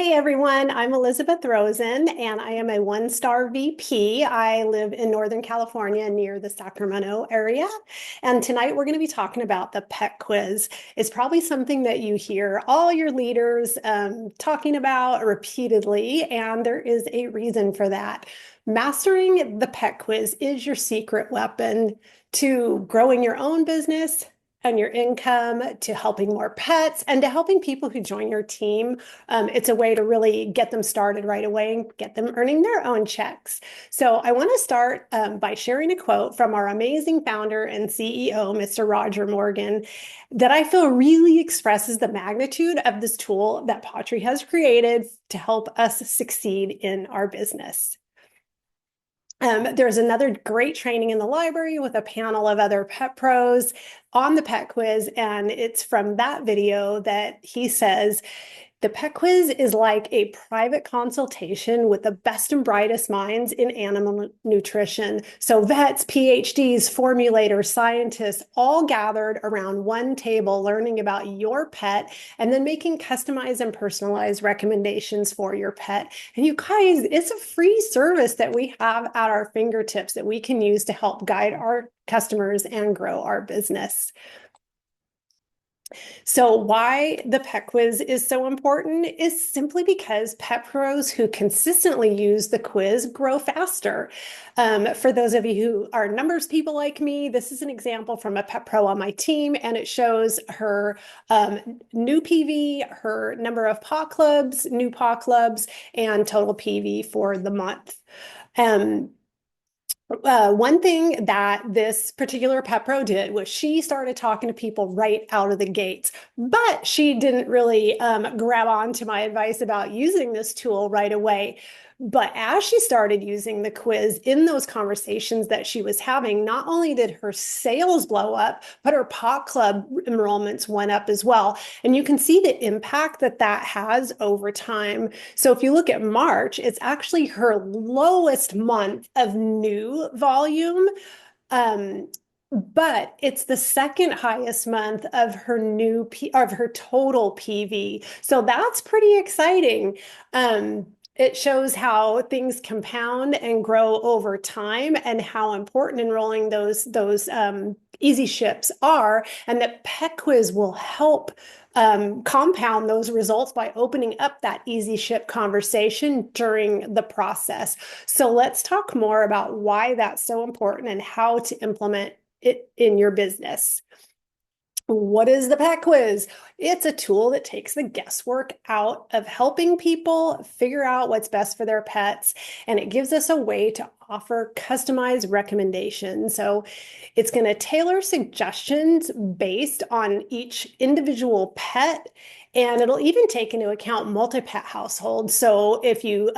Hey everyone, I'm Elizabeth Rosen and I am a one-star VP. I live in Northern California near the Sacramento area. And tonight we're going to be talking about the pet quiz. It's probably something that you hear all your leaders talking about repeatedly, and there is a reason for that. Mastering the pet quiz is your secret weapon to growing your own business and your income, to helping more pets, and to helping people who join your team. It's a way to really get them started right away and get them earning their own checks. So I want to start by sharing a quote from our amazing founder and CEO, Mr. Roger Morgan, that I feel really expresses the magnitude of this tool that Pottery has created to help us succeed in our business. There's another great training in the library with a panel of other pet pros on the pet quiz, and it's from that video that he says, the pet quiz is like a private consultation with the best and brightest minds in animal nutrition. So vets, PhDs, formulators, scientists, all gathered around one table learning about your pet and then making customized and personalized recommendations for your pet. And you guys, it's a free service that we have at our fingertips that we can use to help guide our customers and grow our business. So why the pet quiz is so important is simply because pet pros who consistently use the quiz grow faster. For those of you who are numbers people like me, this is an example from a pet pro on my team, and it shows her new PV, her number of paw clubs, new paw clubs, and total PV for the month. One thing that this particular pet pro did was she started talking to people right out of the gates, but she didn't really grab on to my advice about using this tool right away. But as she started using the quiz in those conversations that she was having, not only did her sales blow up, but her POC club enrollments went up as well. And you can see the impact that that has over time. So if you look at March, it's actually her lowest month of new volume. But it's the second highest month of her of her total PV. So that's pretty exciting. It shows how things compound and grow over time and how important enrolling those easy ships are, and that Pet Quiz will help compound those results by opening up that easy ship conversation during the process. So let's talk more about why that's so important and how to implement it in your business. What is the Pet Quiz? It's a tool that takes the guesswork out of helping people figure out what's best for their pets, and it gives us a way to offer customized recommendations. So it's going to tailor suggestions based on each individual pet, and it'll even take into account multi-pet households. So if you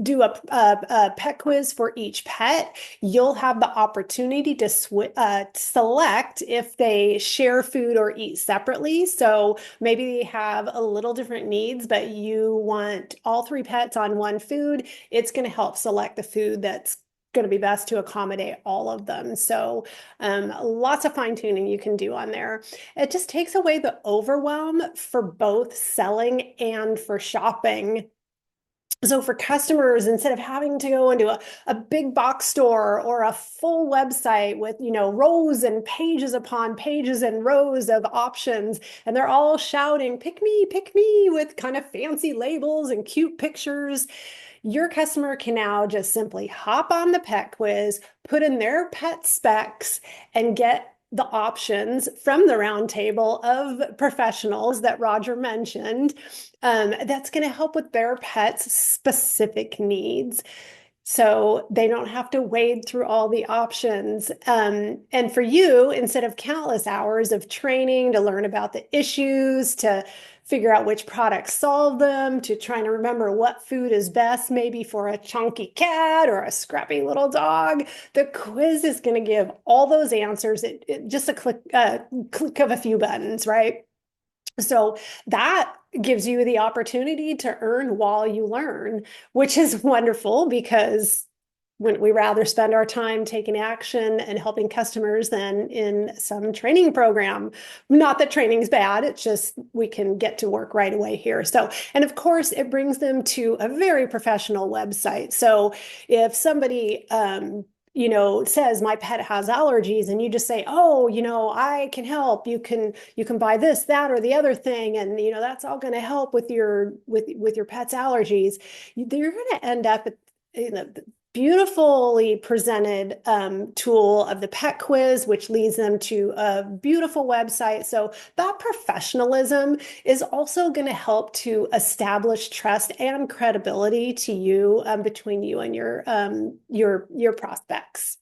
do a pet quiz for each pet, you'll have the opportunity to select if they share food or eat separately. So maybe they have a little different needs, but you want all three pets on one food. It's going to help select the food that's going to be best to accommodate all of them. So lots of fine tuning you can do on there. It just takes away the overwhelm for both selling and for shopping. So for customers, instead of having to go into a big box store or a full website with, rows and pages upon pages and rows of options, and they're all shouting, pick me, with kind of fancy labels and cute pictures, your customer can now just simply hop on the pet quiz, put in their pet specs, and get the options from the round table of professionals that Roger mentioned. That's going to help with their pet's specific needs. So they don't have to wade through all the options. And for you, instead of countless hours of training to learn about the issues, to figure out which products solve them, to trying to remember what food is best, maybe for a chunky cat or a scrappy little dog, the quiz is going to give all those answers at just a click of a few buttons, right? So that gives you the opportunity to earn while you learn, which is wonderful because wouldn't we rather spend our time taking action and helping customers than in some training program? Not that training's bad, it's just we can get to work right away here. So, and of course, it brings them to a very professional website. So if somebody, says my pet has allergies, and you just say, oh, I can help. You can buy this, that, or the other thing, and that's all going to help with your pet's allergies. You're going to end up at beautifully presented tool of the pet quiz, which leads them to a beautiful website. So that professionalism is also going to help to establish trust and credibility to you between you and your prospects.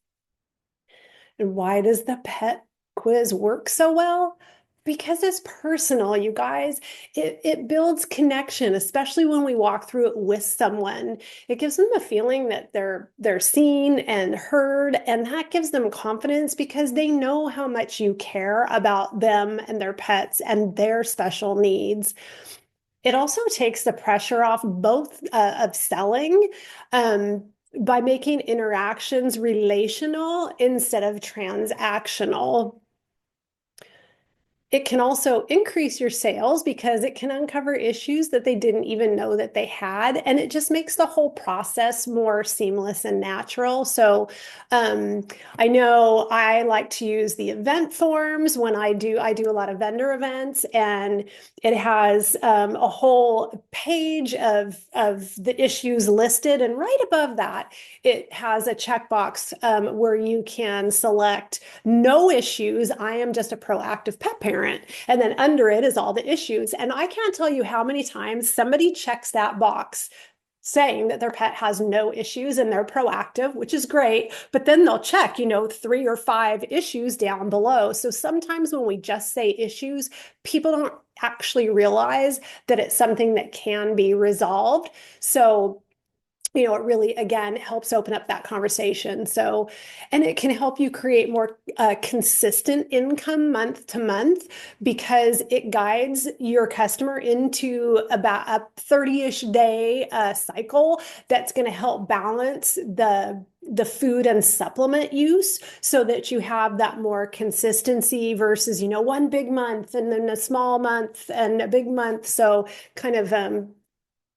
And why does the pet quiz work so well? Because it's personal, you guys. It builds connection, especially when we walk through it with someone. It gives them a feeling that they're seen and heard, and that gives them confidence because they know how much you care about them and their pets and their special needs. It also takes the pressure off both of selling. By making interactions relational instead of transactional. It can also increase your sales because it can uncover issues that they didn't even know that they had. And it just makes the whole process more seamless and natural. So I know I like to use the event forms when I do a lot of vendor events, and it has a whole page of the issues listed. And right above that, it has a checkbox where you can select no issues. I am just a proactive pet parent. And then under it is all the issues. And I can't tell you how many times somebody checks that box saying that their pet has no issues and they're proactive, which is great. But then they'll check, 3 or 5 issues down below. So sometimes when we just say issues, people don't actually realize that it's something that can be resolved. So it really, again, helps open up that conversation. So, and it can help you create more consistent income month to month because it guides your customer into about a 30-ish day cycle that's going to help balance the food and supplement use so that you have that more consistency versus, one big month and then a small month and a big month. So kind of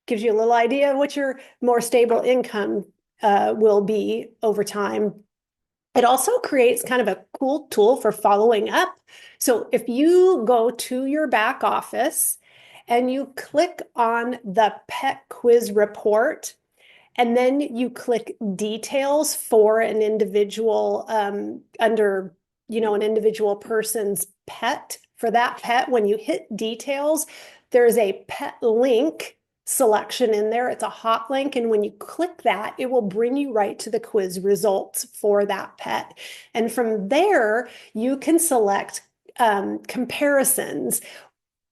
gives you a little idea of what your more stable income will be over time. It also creates kind of a cool tool for following up. So if you go to your back office and you click on the pet quiz report, and then you click details for an individual under, an individual person's pet. For that pet, when you hit details, there's a pet link selection in there. It's a hot link. And when you click that, it will bring you right to the quiz results for that pet. And from there, you can select comparisons.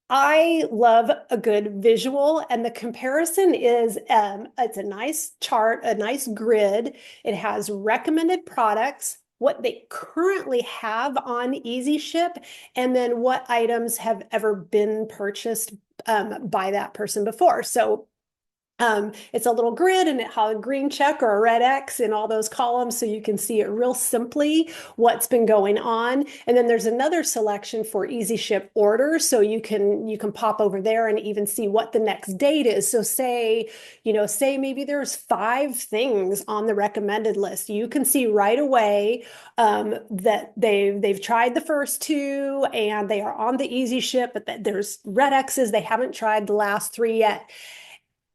I love a good visual, and the comparison is it's a nice chart, a nice grid. It has recommended products, what they currently have on Easy Ship, and then what items have ever been purchased by that person before. So it's a little grid, and it has a green check or a red X in all those columns, so you can see it real simply what's been going on. And then there's another selection for Easy Ship orders, so you can pop over there and even see what the next date is. So say maybe there's 5 things on the recommended list. You can see right away that they've tried the first 2 and they are on the Easy Ship, but that there's red X's, they haven't tried the last 3 yet.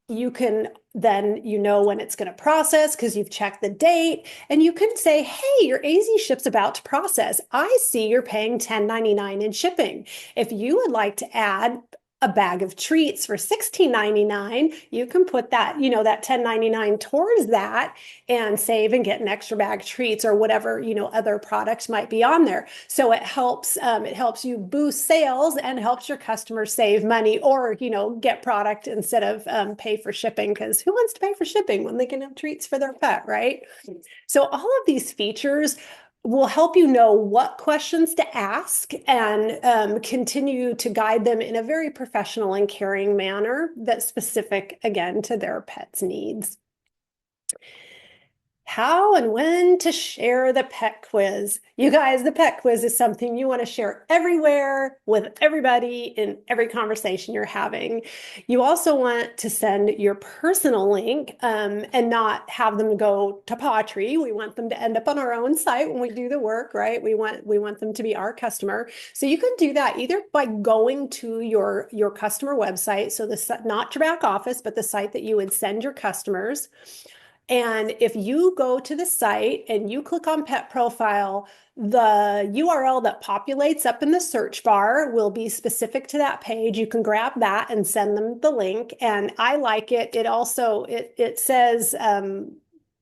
You can then, when it's going to process because you've checked the date, and you can say, hey, your Easy Ship's about to process. I see you're paying $10.99 in shipping. If you would like to add a bag of treats for $16.99, you can put that, that $10.99 towards that and save and get an extra bag of treats or whatever, other products might be on there. So it helps you boost sales and helps your customers save money or, get product instead of pay for shipping, because who wants to pay for shipping when they can have treats for their pet, right? So all of these features will help you know what questions to ask and continue to guide them in a very professional and caring manner that's specific, again, to their pet's needs. How and when to share the pet quiz. You guys, the pet quiz is something you want to share everywhere with everybody in every conversation you're having. You also want to send your personal link and not have them go to Pottery. We want them to end up on our own site when we do the work, right? We want them to be our customer. So you can do that either by going to your customer website. So not your back office, but the site that you would send your customers. And if you go to the site and you click on pet profile, the URL that populates up in the search bar will be specific to that page. You can grab that and send them the link. And I like it. It also it says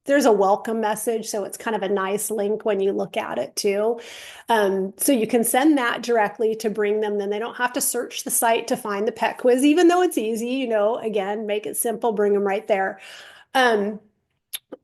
there's a welcome message, so it's kind of a nice link when you look at it too. So you can send that directly to bring them. Then they don't have to search the site to find the pet quiz, even though it's easy. Again, make it simple, bring them right there.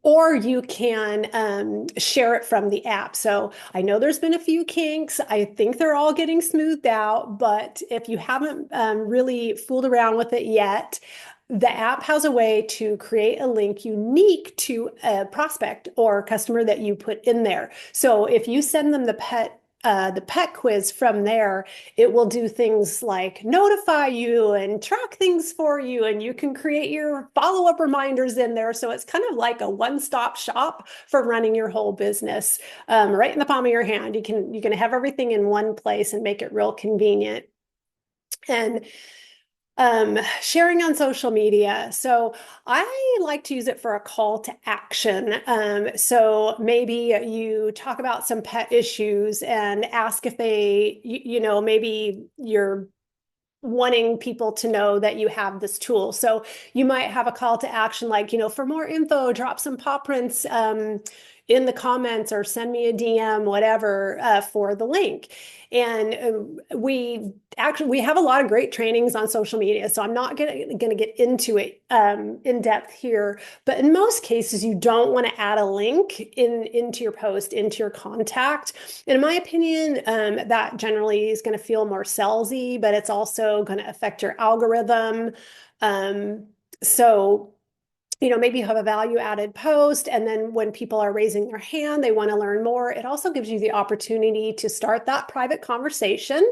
Or you can share it from the app. So I know there's been a few kinks. I think they're all getting smoothed out. But if you haven't really fooled around with it yet, the app has a way to create a link unique to a prospect or customer that you put in there. So if you send them the pet quiz from there, it will do things like notify you and track things for you, and you can create your follow-up reminders in there. So it's kind of like a one-stop shop for running your whole business, right in the palm of your hand. You can have everything in one place and make it real convenient. And sharing on social media. So I like to use it for a call to action. So maybe you talk about some pet issues and ask if maybe you're wanting people to know that you have this tool. So you might have a call to action like, for more info, drop some paw prints in the comments or send me a DM, whatever, for the link. And we have a lot of great trainings on social media, so I'm not going to get into it in depth here. But in most cases, you don't want to add a link into your post, into your contact. And in my opinion, that generally is going to feel more salesy, but it's also going to affect your algorithm. So maybe you have a value added post, and then when people are raising their hand, they want to learn more. It also gives you the opportunity to start that private conversation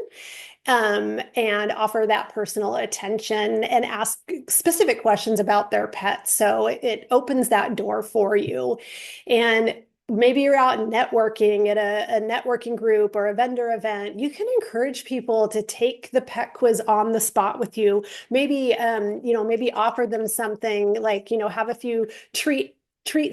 and offer that personal attention and ask specific questions about their pets. So it opens that door for you. And maybe you're out networking at a networking group or a vendor event. You can encourage people to take the pet quiz on the spot with you. Maybe maybe offer them something like, have a few treat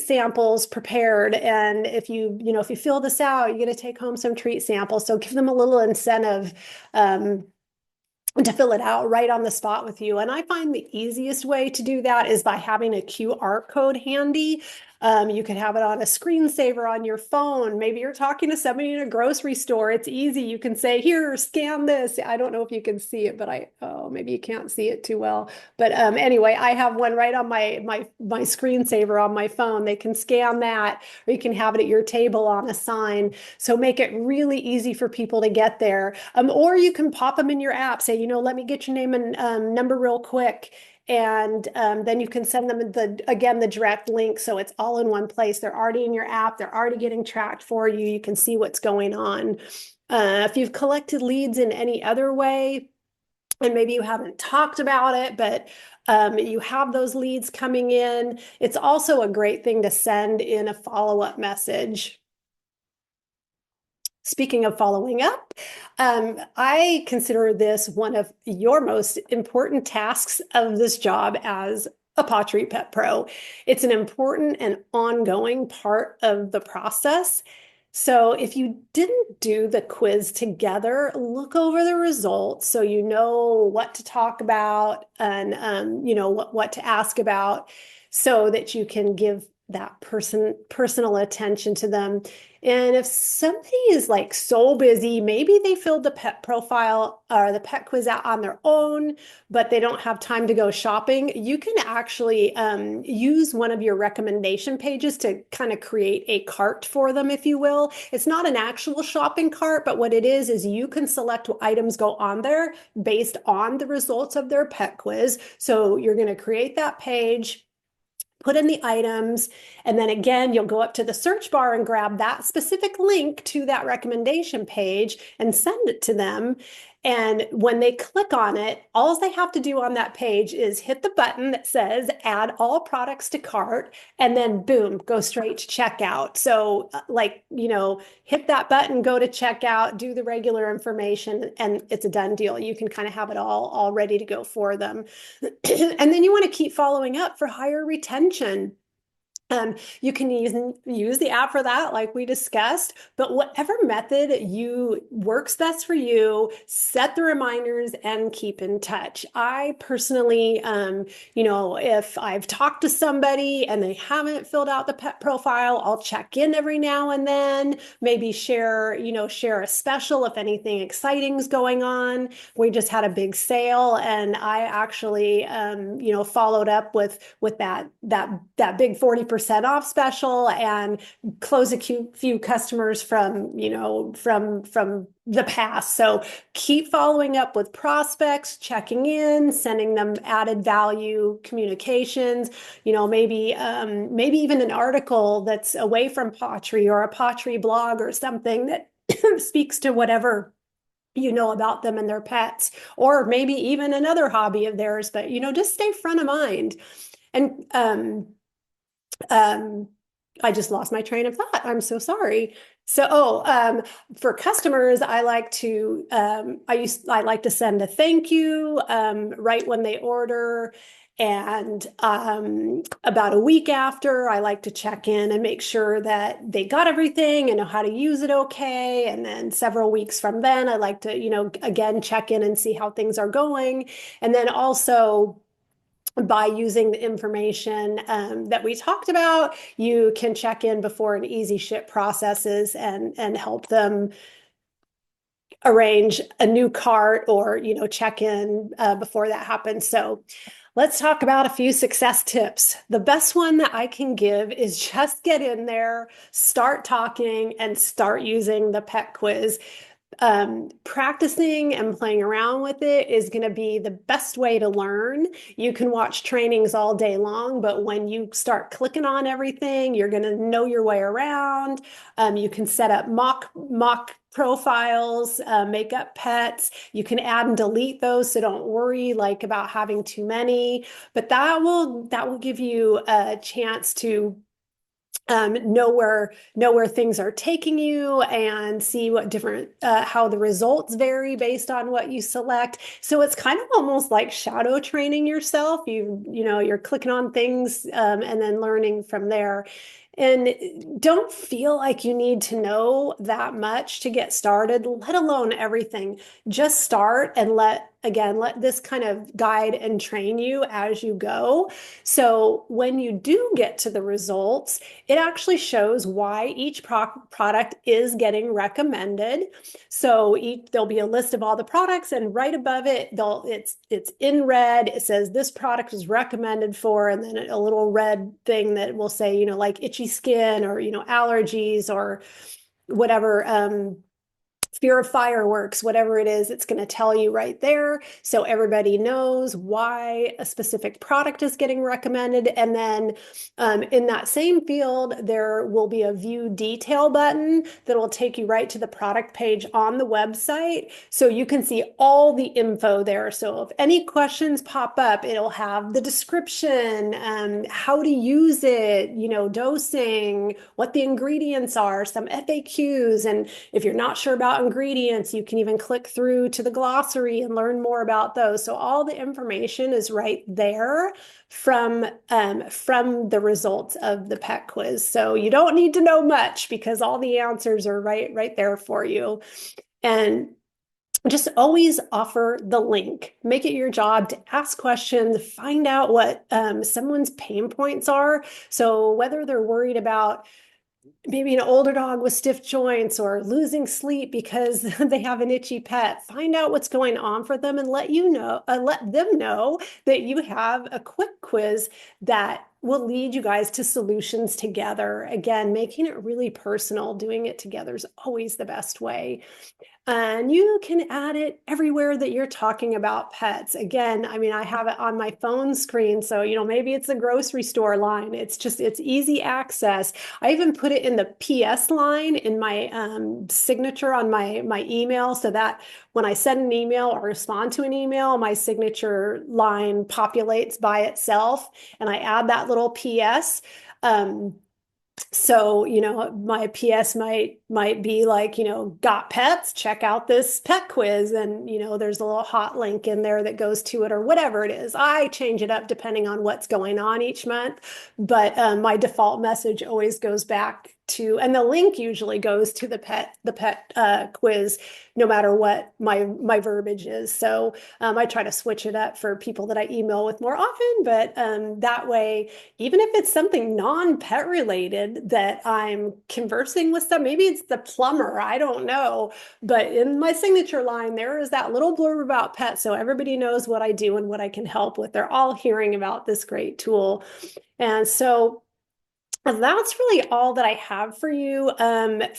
samples prepared, and if you fill this out, you're going to take home some treat samples. So give them a little incentive to fill it out right on the spot with you. And I find the easiest way to do that is by having a QR code handy. You could have it on a screensaver on your phone. Maybe you're talking to somebody in a grocery store. It's easy. You can say, here, scan this. I don't know if you can see it, but maybe you can't see it too well. But anyway, I have one right on my screensaver on my phone. They can scan that, or you can have it at your table on a sign. So make it really easy for people to get there. Or you can pop them in your app. Say, let me get your name and number real quick. And then you can send them the direct link. So it's all in one place. They're already in your app. They're already getting tracked for you. You can see what's going on. If you've collected leads in any other way, and maybe you haven't talked about it, but you have those leads coming in, it's also a great thing to send in a follow-up message. Speaking of following up, I consider this one of your most important tasks of this job as a Pottery Pet Pro. It's an important and ongoing part of the process. So if you didn't do the quiz together, look over the results so you know what to talk about and what to ask about, so that you can give that personal attention to them. And if somebody is like so busy, maybe they filled the pet profile or the pet quiz out on their own, but they don't have time to go shopping, you can actually use one of your recommendation pages to kind of create a cart for them, if you will. It's not an actual shopping cart, but what it is you can select what items go on there based on the results of their pet quiz. So you're going to create that page. put in the items, and then again, you'll go up to the search bar and grab that specific link to that recommendation page and send it to them. And when they click on it, all they have to do on that page is hit the button that says add all products to cart, and then boom, go straight to checkout. So, like, hit that button, go to checkout, do the regular information, and it's a done deal. You can kind of have it all ready to go for them. And then you want to keep following up for higher retention. You can use the app for that, like we discussed, but whatever method you works best for you, set the reminders and keep in touch. I personally, if I've talked to somebody and they haven't filled out the pet profile, I'll check in every now and then, maybe share a special if anything exciting is going on. We just had a big sale, and I actually, followed up with that big 40% off special and close a few customers from the past. So keep following up with prospects, checking in, sending them added value communications, maybe even an article that's away from pottery, or a pottery blog or something that speaks to whatever about them and their pets, or maybe even another hobby of theirs, but just stay front of mind. And um, I just lost my train of thought. I'm so sorry. So, for customers, I like to send a thank you right when they order, and about a week after, I like to check in and make sure that they got everything and know how to use it okay. And then several weeks from then, I like to again check in and see how things are going, and then also, by using the information that we talked about, you can check in before an easy ship processes and help them arrange a new cart, or check in before that happens. So let's talk about a few success tips. The best one that I can give is just get in there, start talking, and start using the pet quiz. Practicing and playing around with it is going to be the best way to learn. You can watch trainings all day long, but when you start clicking on everything, you're going to know your way around. You can set up mock profiles, make up pets. You can add and delete those, so don't worry about having too many. But that will give you a chance to know where things are taking you, and see what different how the results vary based on what you select. So it's kind of almost like shadow training yourself. You're clicking on things and then learning from there. And don't feel like you need to know that much to get started, let alone everything. Just start and let this kind of guide and train you as you go. So when you do get to the results, it actually shows why each product is getting recommended. So there'll be a list of all the products, and right above it, it's in red. It says this product is recommended for, and then a little red thing that will say, like itchy skin, or allergies, or whatever, fear of fireworks, whatever it is, it's going to tell you right there. So everybody knows why a specific product is getting recommended. And then in that same field, there will be a view detail button that will take you right to the product page on the website. So you can see all the info there. So if any questions pop up, it'll have the description, how to use it, dosing, what the ingredients are, some FAQs. And if you're not sure about ingredients, you can even click through to the glossary and learn more about those. So all the information is right there from the results of the pet quiz. So you don't need to know much, because all the answers are right there for you. And just always offer the link. Make it your job to ask questions, find out what someone's pain points are. So whether they're worried about maybe an older dog with stiff joints or losing sleep because they have an itchy pet. Find out what's going on for them and let them know that you have a quick quiz that will lead you guys to solutions together. Again, making it really personal, doing it together is always the best way. And you can add it everywhere that you're talking about pets. Again, I mean, I have it on my phone screen. So, maybe it's a grocery store line. It's easy access. I even put it in the PS line in my signature on my email so that when I send an email or respond to an email, my signature line populates by itself. And I add that little PS. So, my PS might be like, got pets, check out this pet quiz. And, there's a little hot link in there that goes to it or whatever it is. I change it up depending on what's going on each month. But my default message always goes back to, and the link usually goes to the pet quiz, no matter what my verbiage is. So I try to switch it up for people that I email with more often, but that way, even if it's something non-pet related that I'm conversing with them, maybe it's the plumber, I don't know. But in my signature line, there is that little blurb about pets. So everybody knows what I do and what I can help with. They're all hearing about this great tool. And so that's really all that I have for you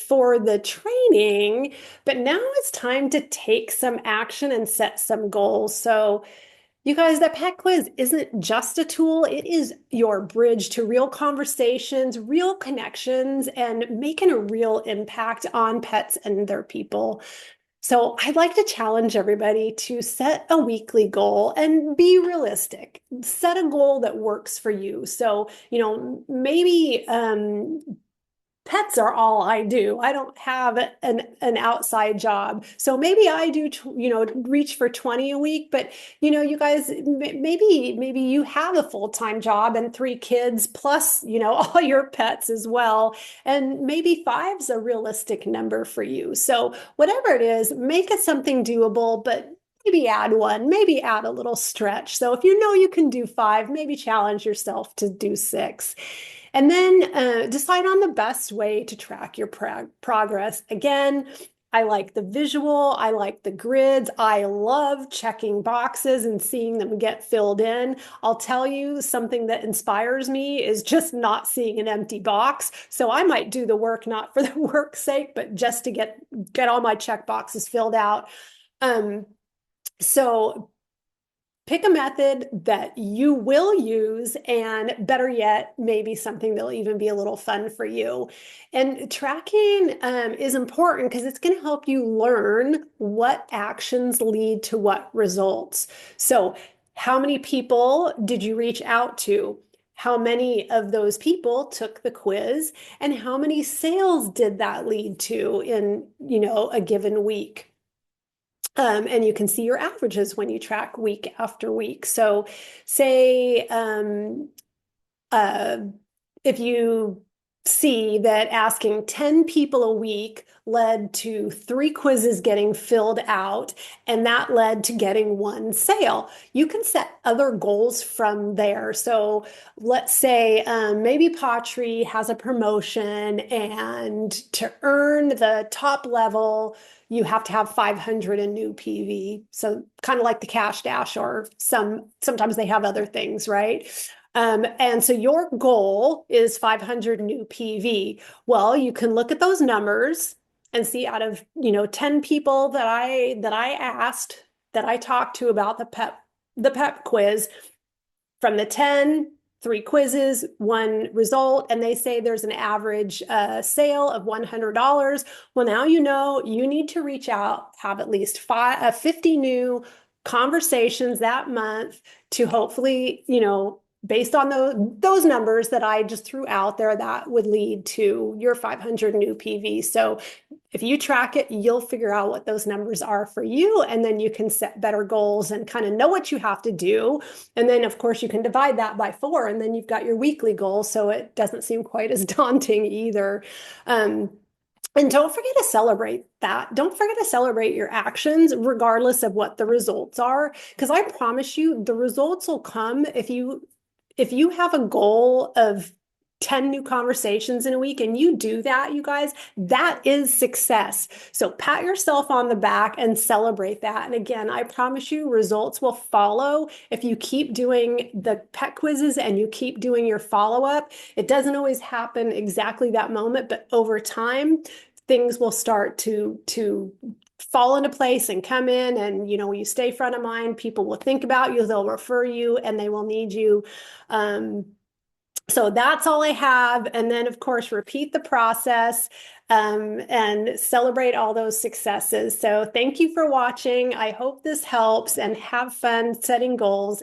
for the training. But now it's time to take some action and set some goals. So you guys, that pet quiz isn't just a tool, it is your bridge to real conversations, real connections, and making a real impact on pets and their people. So I'd like to challenge everybody to set a weekly goal and be realistic. Set a goal that works for you. So, maybe pets are all I do. I don't have an outside job. So maybe I do, reach for 20 a week, but you guys, maybe you have a full-time job and 3 kids plus, all your pets as well. And maybe five's a realistic number for you. So whatever it is, make it something doable, but maybe add one, maybe add a little stretch. So if you know you can do 5, maybe challenge yourself to do 6. And then decide on the best way to track your progress. Again, I like the visual, I like the grids, I love checking boxes and seeing them get filled in. I'll tell you, something that inspires me is just not seeing an empty box. So I might do the work not for the work's sake, but just to get all my check boxes filled out. So pick a method that you will use, and better yet, maybe something that'll even be a little fun for you. And tracking is important because it's going to help you learn what actions lead to what results. So how many people did you reach out to? How many of those people took the quiz? And how many sales did that lead to in, a given week? And you can see your averages when you track week after week. So say if you see that asking 10 people a week led to 3 quizzes getting filled out, and that led to getting 1 sale, you can set other goals from there. So let's say maybe Pottery has a promotion, and to earn the top level, you have to have 500 in new PV. So kind of like the Cash Dash, or sometimes they have other things, right? And so your goal is 500 new PV. Well, you can look at those numbers and see, out of 10 people that I asked, that I talked to about the pep quiz, from the 10, 3 quizzes, 1 result, and they say there's an average sale of $100. Well, now you need to reach out, have at least 50 new conversations that month to hopefully, based on those numbers that I just threw out there, that would lead to your 500 new PV. So if you track it, you'll figure out what those numbers are for you, and then you can set better goals and kind of know what you have to do. And then, of course, you can divide that by 4, and then you've got your weekly goal, so it doesn't seem quite as daunting either. And don't forget to celebrate that. Don't forget to celebrate your actions, regardless of what the results are, because I promise you, the results will come if you have a goal of 10 new conversations in a week and you do that, you guys, that is success. So pat yourself on the back and celebrate that. And again, I promise you results will follow if you keep doing the pet quizzes and you keep doing your follow-up. It doesn't always happen exactly that moment, but over time, things will start to fall into place and come in. And when you stay front of mind, people will think about you, they'll refer you, and they will need you. So that's all I have. And then, of course, repeat the process and celebrate all those successes. So thank you for watching. I hope this helps, and have fun setting goals.